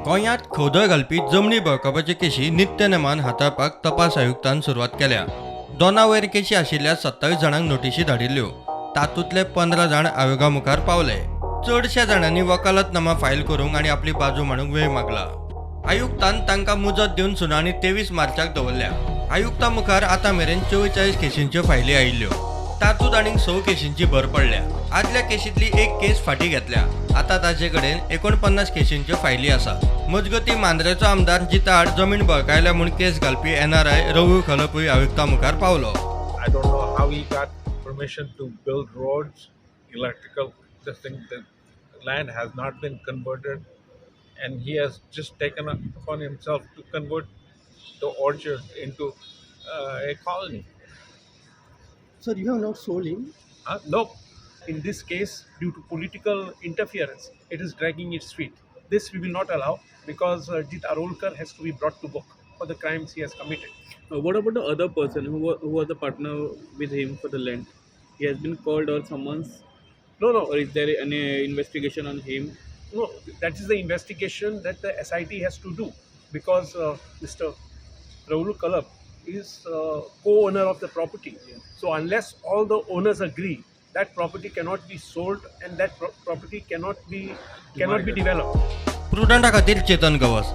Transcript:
गोंयांत खोदळ घालपी जमनी बळकावपाचे केशी नित्यनेमान हाताळपाक तपास आयुक्तान सुरवात केल्या. दोना वयर केशी आशिल्ल्या 27 जाणांक नोटीसी धाडिल्ल्यो. तातूंतले 15 जाण आयोगा मुखार पावले. चडशा जाणांनी वकालतनामा फायल करूंक आनी आपली बाजू मांडूंक वेळ मागला. आयुक्तान तांकां मुजत दिवन सुनावणी 23 मार्चाक दवरल्या. आयुक्ता मुखार आतां मेरेन 44 केशींच्यो फायली आयिल्ल्यो. तातूंत आनीक 6 केशींची भर पडल्या. आदल्या केशींतली एक केस फाटीं घेतल्या. आतां ताचे कडेन 49 केशींच्यो फायली आसात. मजगतीं मांद्रेचो आमदार जित आड जमीन बळकायल्या म्हूण केस घालपी NRI रवळू खलपूय आयुक्ता मुखार Paulo. I don't know how he got permission to build roads, electrical, this thing. The land has not been converted, and he has just taken upon himself to convert the orchard into a colony. Sir, you have not sold him? No, in this case, due to political interference, it is dragging its feet. This we will not allow because Jit Arolkar has to be brought to book for the crimes he has committed. What about the other person who was the partner with him for the land? He has been called or summoned? No, Or is there any investigation on him? no, that is the investigation that the SIT has to do because Mr. Rawloo Khalap is co-owner of the property. So unless all the owners agree, that property cannot be sold and that property cannot be developed. प्रुडंटा खातीर चेतन गवस.